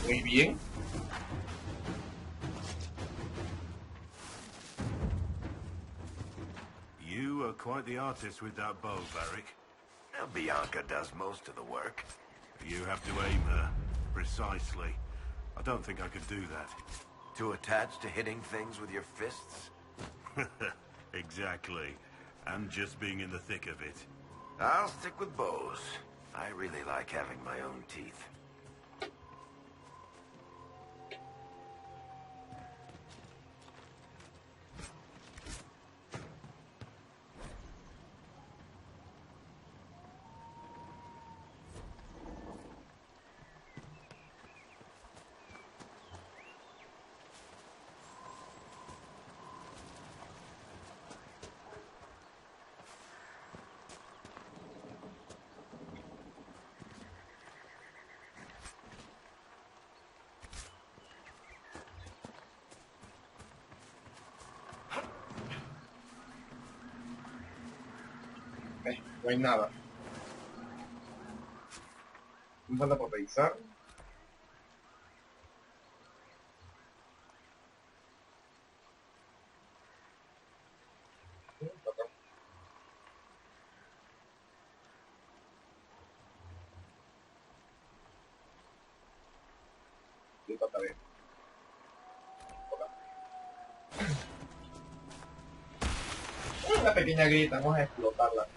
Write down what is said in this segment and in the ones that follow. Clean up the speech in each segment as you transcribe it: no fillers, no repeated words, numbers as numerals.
Muy bien. You are quite the artist with that bow, Varric. Now Bianca does most of the work. You have to aim her precisely. I don't think I could do that. Too attached to hitting things with your fists? Exactly. And just being in the thick of it. I'll stick with bows. I really like having my own teeth. No hay nada. Me falta por revisar. Una pequeña grita, vamos a explotarla.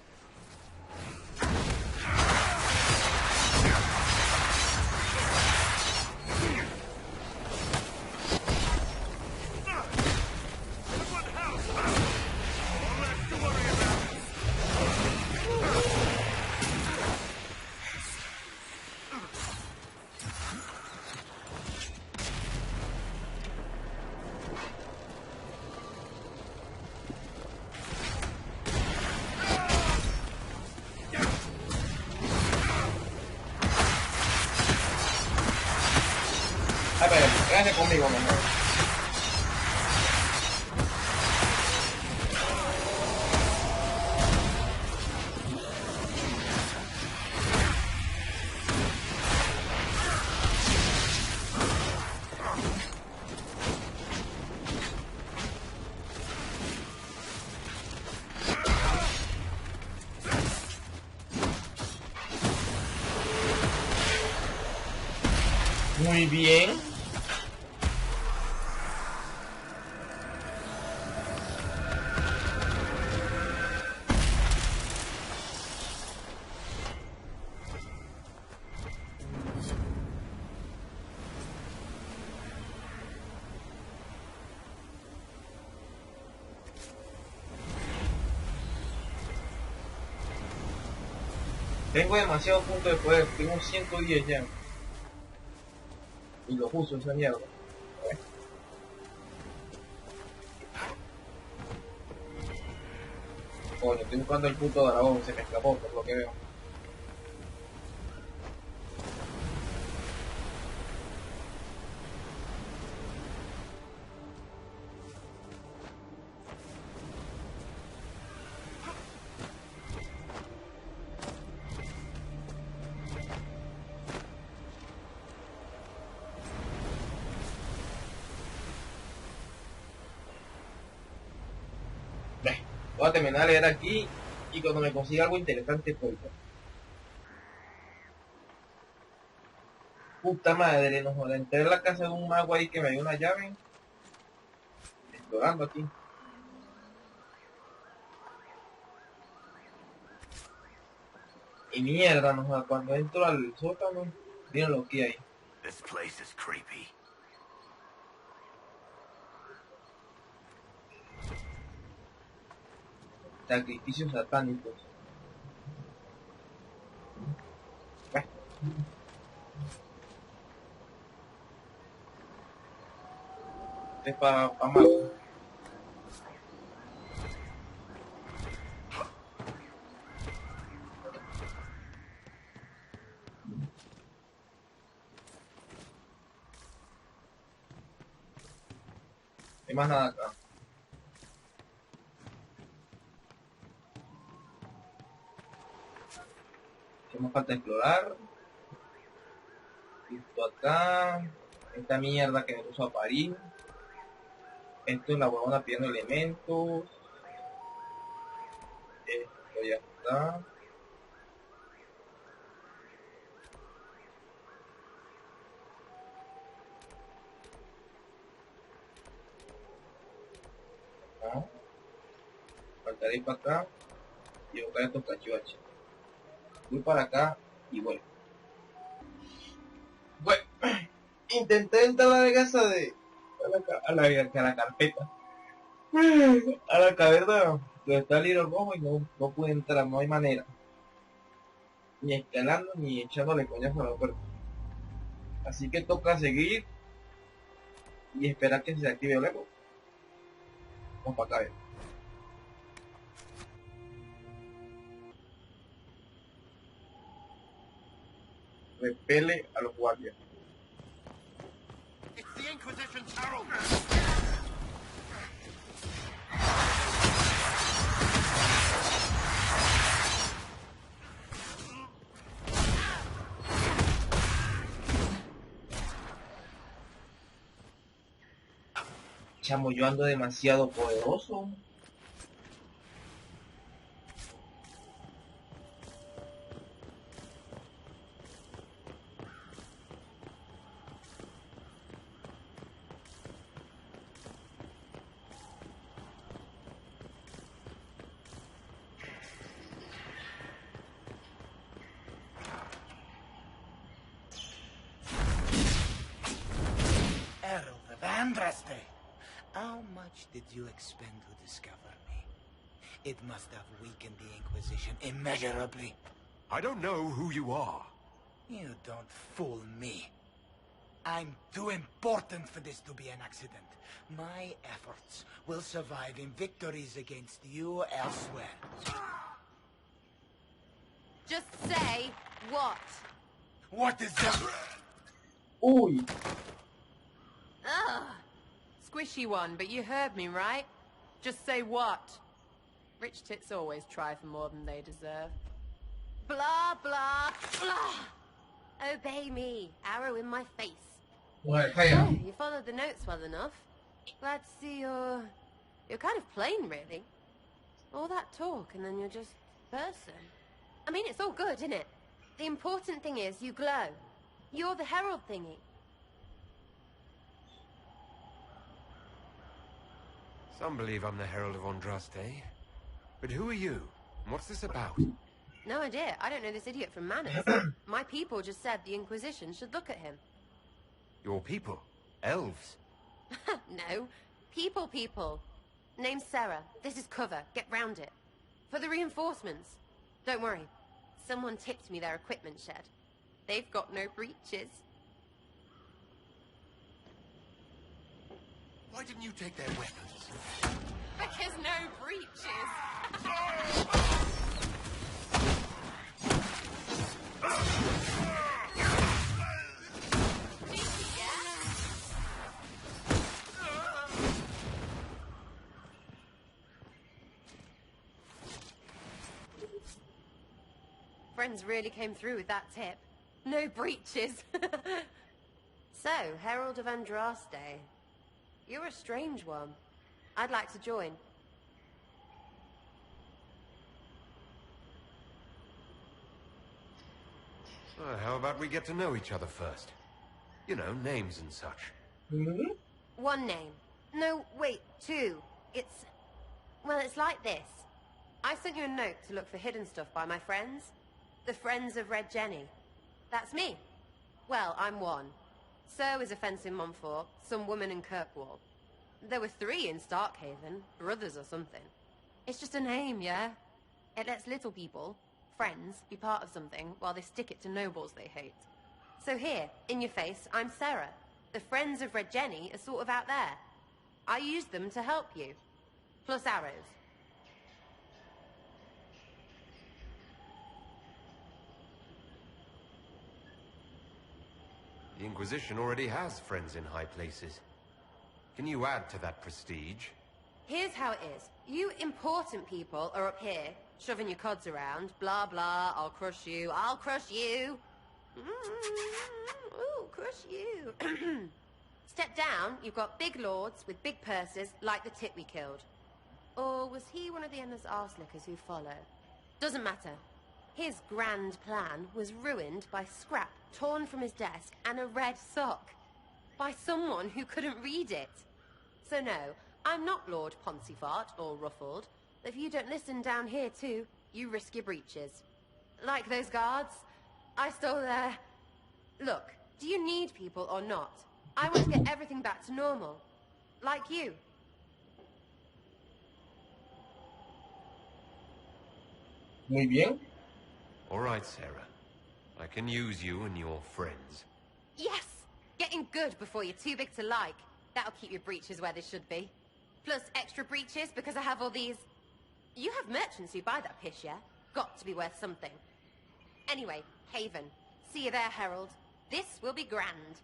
A ver, quédate conmigo mejor. Muy bien. Tengo demasiado puntos de poder, tengo 110 ya. Y los uso esa mierda. Coño, estoy buscando el puto dragón, se me escapó por lo que veo. Voy a terminar de leer aquí y cuando me consiga algo interesante pues. Puta madre, nos joder, entré en la casa de un mago ahí que me dio una llave. Explorando aquí. Y mierda, nos joder, cuando entro al sótano, miren lo que hay. This place is creepy. Sacrificios satánicos. Bueno. Es para mago. No hay más nada acá. ¿Qué más falta explorar? Esto acá. Esta mierda que me puso a parir. Esto es la huevona pidiendo elementos. Esto ya está. Acá. Faltaré ir para acá y buscar estos cachivaches. Voy para acá y vuelvo. Bueno, intenté entrar a la casa de... a la carpeta. A la caverna donde está el libro rojo y no pude entrar, no hay manera. Ni escalando ni echándole coñazo a la puerta. Así que toca seguir y esperar que se active el eco. Vamos para acá, repele a los guardias. It's the Inquisition's herald! Chamo, yo ando demasiado poderoso. Herald of Andraste! How much did you expend to discover me? It must have weakened the Inquisition immeasurably. I don't know who you are. You don't fool me. I'm too important for this to be an accident. My efforts will survive in victories against you elsewhere. Just say what? What is that? Uy, Ugh. Squishy one, but you heard me, right? Just say what? Rich tits always try for more than they deserve. Blah, blah, blah. Obey me. Arrow in my face. bueno, So, calla. you followed the notes well enough. Glad to see you're kind of plain, really. All that talk and then you're just person. I mean, it's all good, isn't it? The important thing is you glow. You're the herald thingy. Some believe I'm the Herald of Andraste. But who are you? And what's this about? No idea. I don't know this idiot from manners. My people just said the Inquisition should look at him. Your people? Elves? No. People. Name's Sarah. This is cover. Get round it. For the reinforcements. Don't worry. Someone tipped me their equipment shed. They've got no breaches. Why didn't you take their weapons? Because no breaches. Friends really came through with that tip. No breaches. So, Herald of Andraste. You're a strange one. I'd like to join. Well, how about we get to know each other first? You know, names and such. Hmm? One name. No, wait, two. Well, it's like this. I sent you a note to look for hidden stuff by my friends. The Friends of Red Jenny. That's me. Well, I'm one. So is a fence in Montfort, some woman in Kirkwall. There were 3 in Starkhaven, brothers or something. It's just a name, yeah? It lets little people, friends, be part of something while they stick it to nobles they hate. So here, in your face, I'm Sarah. The Friends of Red Jenny are sort of out there. I used them to help you. Plus arrows. The Inquisition already has friends in high places. Can you add to that prestige? Here's how it is. You important people are up here, shoving your cods around. Blah, blah, I'll crush you. Ooh. Shush you. Step down, you've got big lords with big purses like the tit we killed. Or was he one of the endless arse-lickers who follow? Doesn't matter. His grand plan was ruined by scrap torn from his desk and a red sock. By someone who couldn't read it. So no, I'm not Lord Poncyfart or Ruffled. If you don't listen down here too, you risk your breeches. Like those guards, I stole their... Look, do you need people or not? I want to get everything back to normal. Like you. Muy bien. All right, Sarah. I can use you and your friends. Yes! Getting good before you're too big to like. That'll keep your breeches where they should be. Plus extra breeches because I have all these... You have merchants who buy that piss, yeah? Got to be worth something. Anyway, Haven. See you there, Herald. This will be grand.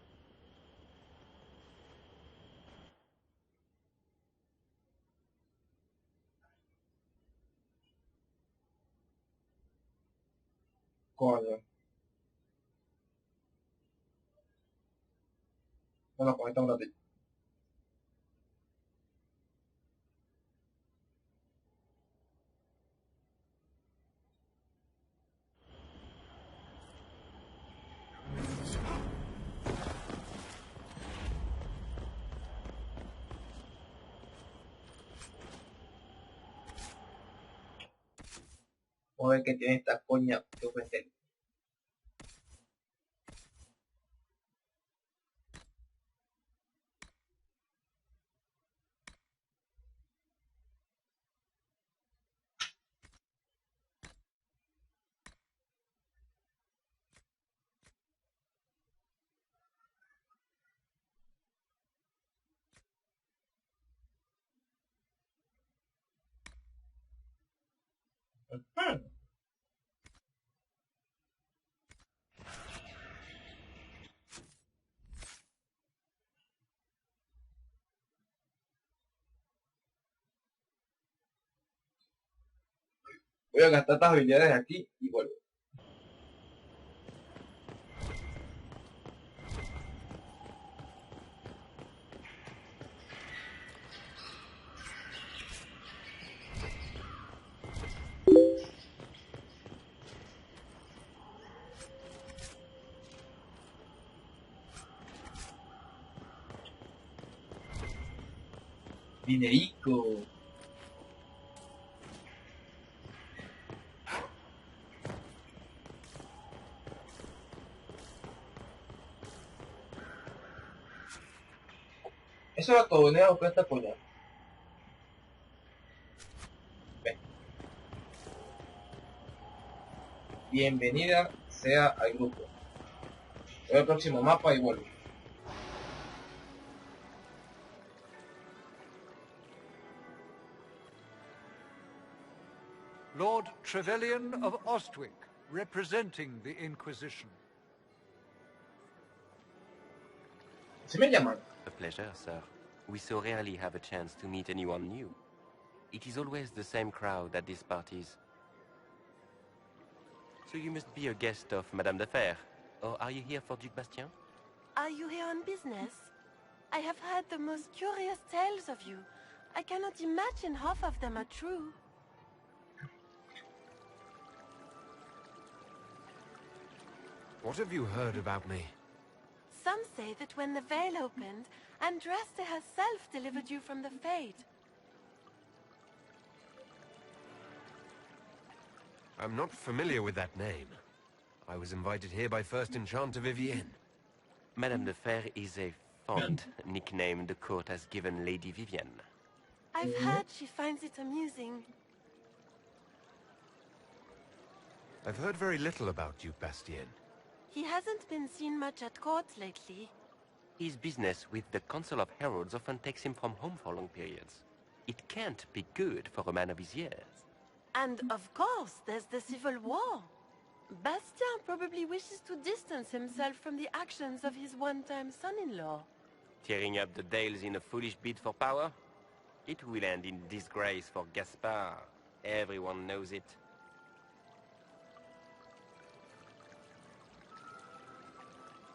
Coño. Bueno, pues está un ratito. Vamos a ver qué tiene esta coña que ofrecer. Voy a gastar estas habilidades aquí y vuelvo. Dinerico. Eso era todo, venía a buscar esta coña. Ven. Bienvenida sea al grupo. Voy al próximo mapa y vuelvo. Lord Trevelyan of Ostwick, representing the Inquisition. ¿Se me llaman? A pleasure, sir. We so rarely have a chance to meet anyone new. It is always the same crowd at these parties. So you must be a guest of Madame de Fer, or are you here for Duc Bastien? Are you here on business? I have heard the most curious tales of you. I cannot imagine half of them are true. What have you heard about me? Some say that when the veil opened, Andraste herself delivered you from the Fade. I'm not familiar with that name. I was invited here by First Enchanter Vivienne. Madame de Fer is a fond nickname the court has given Lady Vivienne. I've heard she finds it amusing. I've heard very little about Duc Bastien. He hasn't been seen much at court lately. His business with the Council of Heralds often takes him from home for long periods. It can't be good for a man of his years. And of course, there's the civil war. Bastien probably wishes to distance himself from the actions of his one-time son-in-law. Tearing up the Dales in a foolish bid for power? It will end in disgrace for Gaspard. Everyone knows it.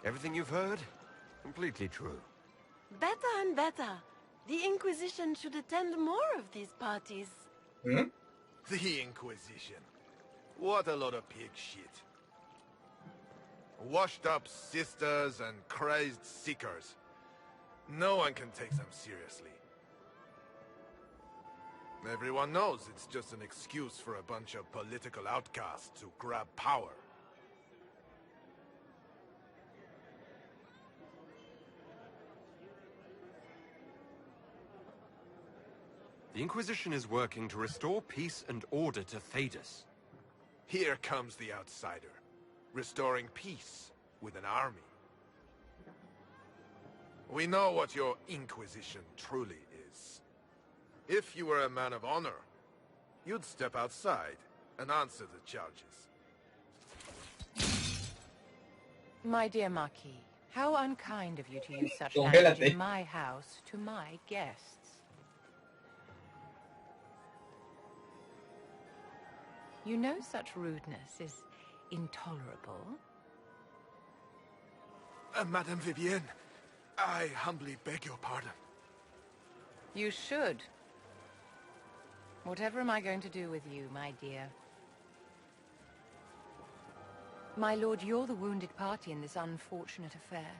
Everything you've heard? Completely true. Better and better. The Inquisition should attend more of these parties. Hmm? The Inquisition. What a lot of pig shit. Washed up sisters and crazed seekers. No one can take them seriously. Everyone knows it's just an excuse for a bunch of political outcasts to grab power. The Inquisition is working to restore peace and order to Thedas. Here comes the outsider, restoring peace with an army. We know what your Inquisition truly is. If you were a man of honor, you'd step outside and answer the charges. My dear Marquis, how unkind of you to use such Congélate. language in my house to my guests. You know such rudeness is intolerable. Madame Vivienne, I humbly beg your pardon. You should. Whatever am I going to do with you, my dear? My lord, you're the wounded party in this unfortunate affair.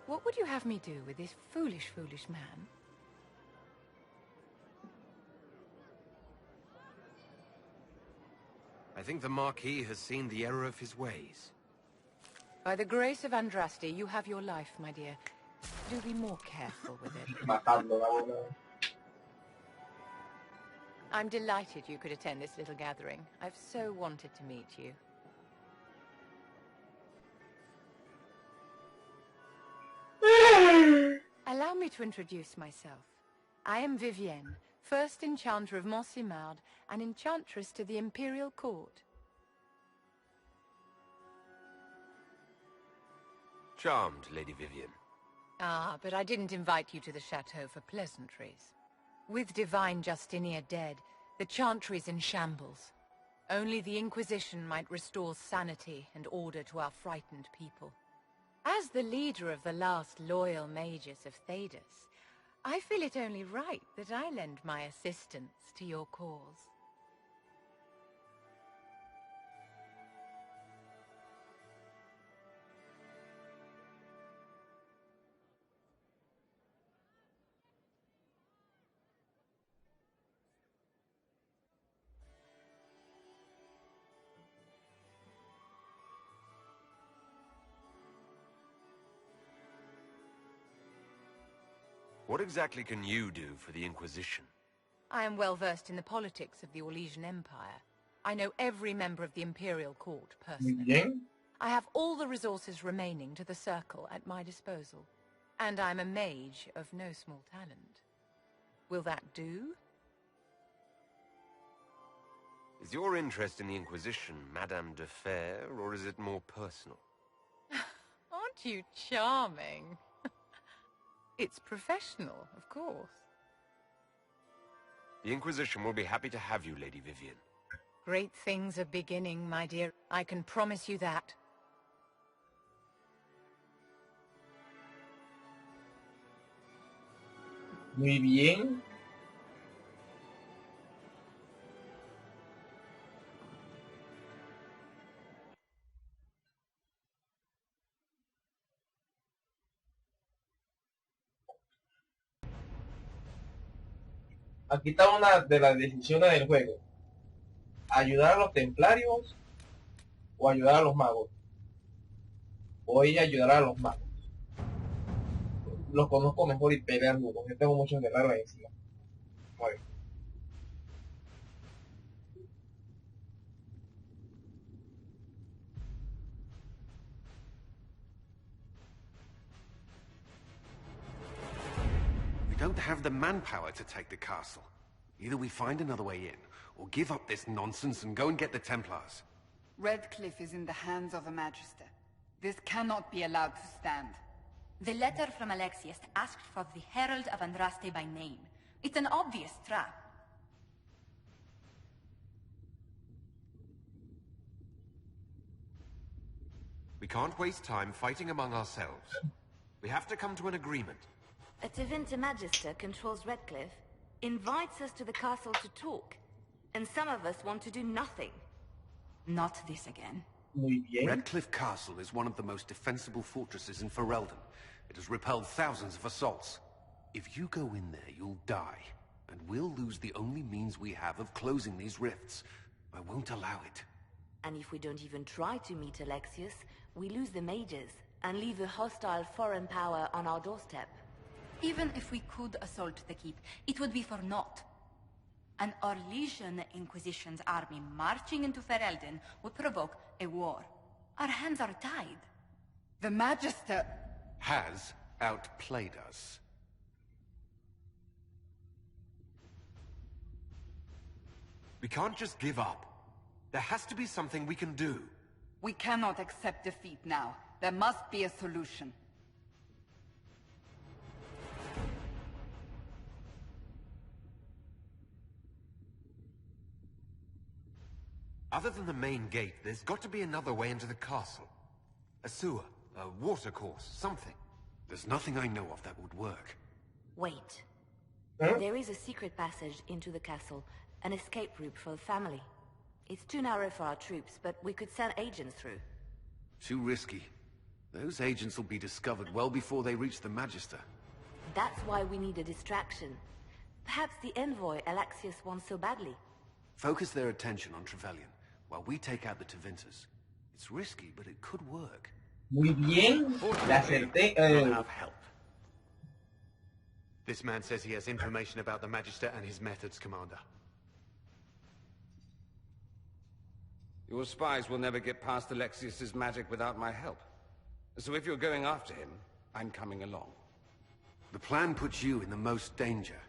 What would you have me do with this foolish, foolish man? I think the Marquis has seen the error of his ways. By the grace of Andraste, you have your life, my dear. Do be more careful with it. Matando la bola. I'm delighted you could attend this little gathering. I've so wanted to meet you. Allow me to introduce myself. I am Vivienne, first Enchanter of Montsimard and Enchantress to the Imperial Court. Charmed, Lady Vivienne. Ah, but I didn't invite you to the chateau for pleasantries. With Divine Justinia dead, the Chantry's in shambles. Only the Inquisition might restore sanity and order to our frightened people. As the leader of the last loyal mages of Thedas, I feel it only right that I lend my assistance to your cause. What exactly can you do for the Inquisition? I am well versed in the politics of the Orlesian Empire. I know every member of the Imperial Court personally. Bien. I have all the resources remaining to the Circle at my disposal. And I'm a mage of no small talent. Will that do? Is your interest in the Inquisition Madame de Fer, or is it more personal? Aren't you charming? It's professional, of course. The Inquisition will be happy to have you, Lady Vivienne. Great things are beginning, my dear. I can promise you that. Muy bien. Aquí está una de las decisiones del juego. Ayudar a los templarios o ayudar a los magos. Voy a ayudar a los magos. Los conozco mejor y pelean duro. Yo tengo muchos guerreros encima. Muy bien. We don't have the manpower to take the castle. Either we find another way in, or give up this nonsense and go and get the Templars. Redcliffe is in the hands of a Magister. This cannot be allowed to stand. The letter from Alexius asked for the Herald of Andraste by name. It's an obvious trap. We can't waste time fighting among ourselves. We have to come to an agreement. A Tevinter Magister controls Redcliffe, invites us to the castle to talk, and some of us want to do nothing. Not this again. Muy bien. Redcliffe Castle is one of the most defensible fortresses in Ferelden. It has repelled thousands of assaults. If you go in there, you'll die, and we'll lose the only means we have of closing these rifts. I won't allow it. And if we don't even try to meet Alexius, we lose the mages, and leave a hostile foreign power on our doorstep. Even if we could assault the keep, it would be for naught. An Orlesian Inquisition's army marching into Ferelden would provoke a war. Our hands are tied. The Magister... has outplayed us. We can't just give up. There has to be something we can do. We cannot accept defeat now. There must be a solution. Other than the main gate, there's got to be another way into the castle. A sewer, a water course, something. There's nothing I know of that would work. Wait. Huh? There is a secret passage into the castle, an escape route for the family. It's too narrow for our troops, but we could send agents through. Too risky. Those agents will be discovered well before they reach the Magister. That's why we need a distraction. Perhaps the envoy Alexius wants so badly. Focus their attention on Trevelyan, while we take out the Tevinters. It's risky, but it could work. Muy bien. La acerté. We'll have help. This man says he has information about the Magister and his methods, Commander. Your spies will never get past Alexius's magic without my help. So if you're going after him, I'm coming along. The plan puts you in the most danger.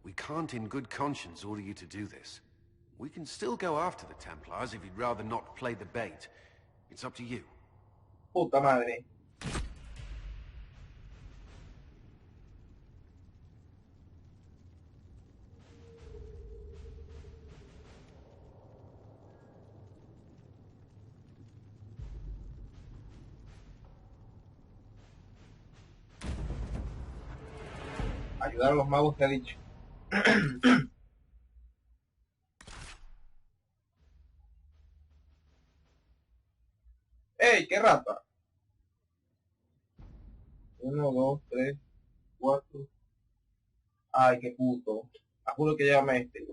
We can't in good conscience order you to do this. We can still go after the Templars if you'd rather not play the bait. It's up to you. Puta madre. Ayudar a los magos te ha dicho. ¡Ey, qué rata! 1, 2, 3, 4. Ay, qué puto. Juro que llévame este.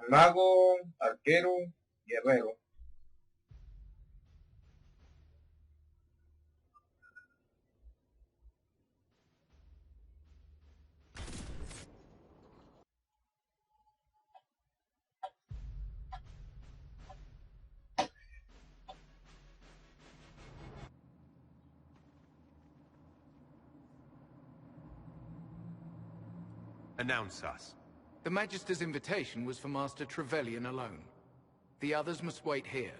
Mago, arquero, guerrero. Announce us. The Magister's invitation was for Master Trevelyan alone. The others must wait here.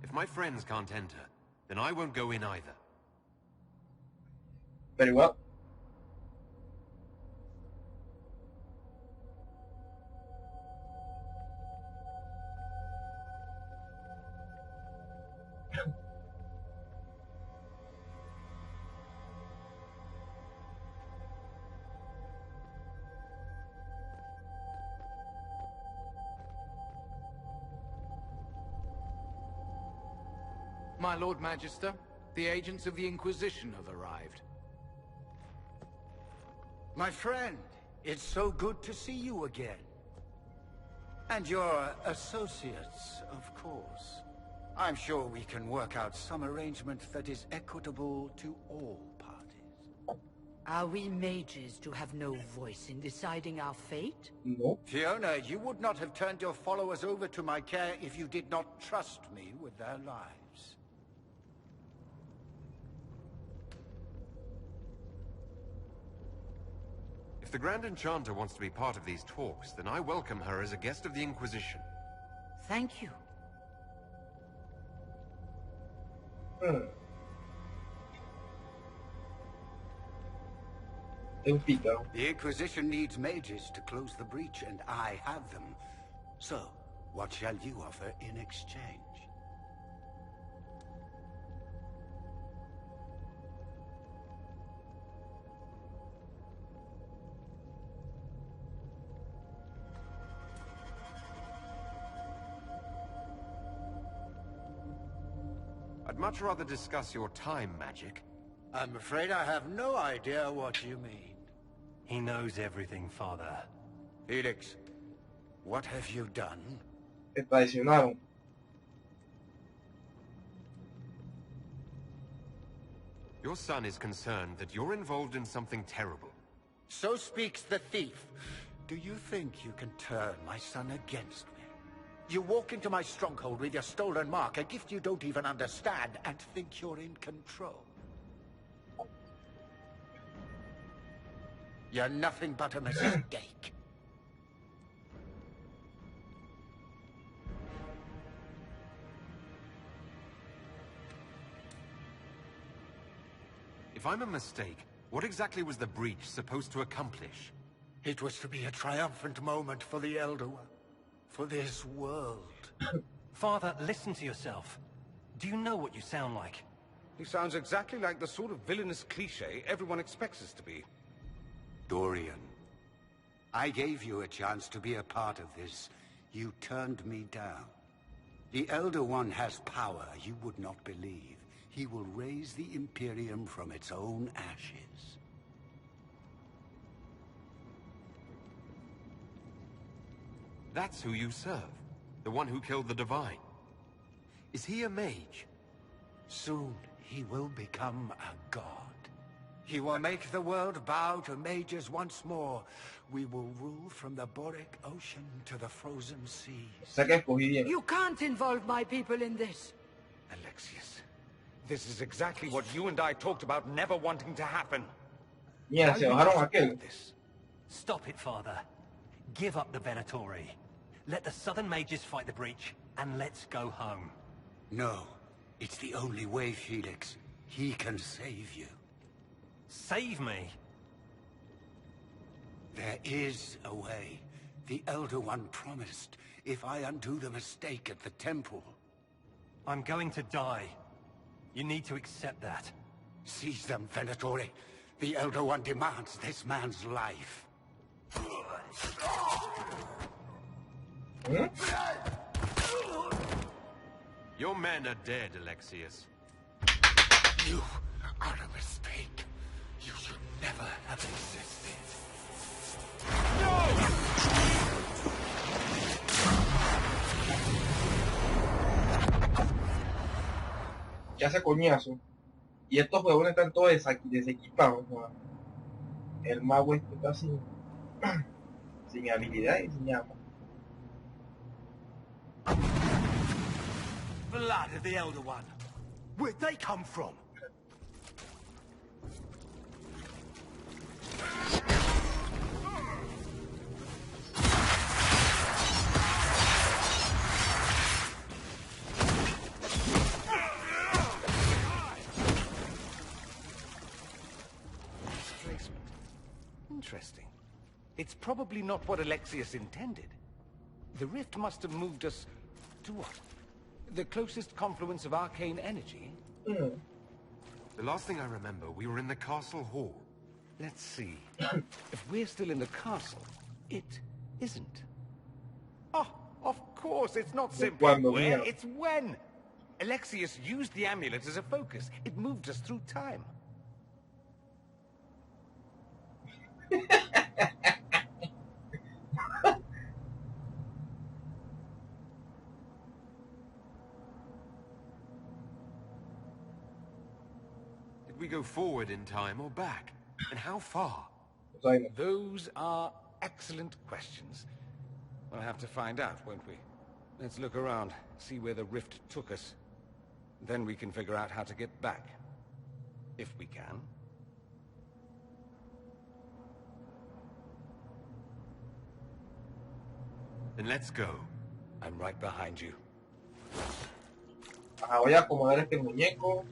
If my friends can't enter, then I won't go in either. Very well. My Lord Magister, the agents of the Inquisition have arrived. My friend, it's so good to see you again. And your associates, of course. I'm sure we can work out some arrangement that is equitable to all parties. Are we mages to have no voice in deciding our fate? No. Fiona, you would not have turned your followers over to my care if you did not trust me with their lives. If If the Grand Enchanter wants to be part of these talks, then I welcome her as a guest of the Inquisition. Thank you. The Inquisition needs mages to close the breach, and I have them. So, what shall you offer in exchange? I'd much rather discuss your time magic. I'm afraid I have no idea what you mean. He knows everything, Father. Felix, what have you done? Te traicionaron. Your son is concerned that you're involved in something terrible. So speaks the thief. Do you think you can turn my son against me? You walk into my stronghold with your stolen mark, a gift you don't even understand, and think you're in control. You're nothing but a mistake. If I'm a mistake, what exactly was the breach supposed to accomplish? It was to be a triumphant moment for the Elder One. For this world. Father, listen to yourself. Do you know what you sound like? He sounds exactly like the sort of villainous cliché everyone expects us to be. Dorian, I gave you a chance to be a part of this. You turned me down. The Elder One has power you would not believe. He will raise the Imperium from its own ashes. That's who you serve. The one who killed the Divine. Is he a mage? Soon he will become a god. He will make the world bow to mages once more. We will rule from the Boric Ocean to the frozen seas. You can't involve my people in this. Alexius, this is exactly what you and I talked about never wanting to happen. Yeah, se bajaron aquel. Stop it, Father. Give up the Venatori. Let the Southern Mages fight the breach, and let's go home. No, it's the only way, Felix. He can save you. Save me? There is a way. The Elder One promised, if I undo the mistake at the temple. I'm going to die. You need to accept that. Seize them, Venatori. The Elder One demands this man's life. Your men are dead, Alexius. You are a mistake. You should never have existed. Ya hace coñazo. Y estos huevones están todos desequipados. ¿No? El mago este está sin habilidad y sin llama. Blood of the Elder One. Where'd they come from? Displacement. Interesting. It's probably not what Alexius intended. The rift must have moved us to what? The closest confluence of arcane energy? The last thing I remember, we were in the castle hall. Let's see. If we're still in the castle, it isn't. Oh, of course, it's not simply where, it's when. Alexius used the amulet as a focus. It moved us through time. Did we go forward in time or back? And how far? Those are excellent questions. We'll have to find out, won't we? Let's look around, see where the rift took us. Then we can figure out how to get back. If we can. Then let's go. I'm right behind you. Ajá, voy a acomodar este muñeco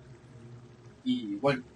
y vuelvo.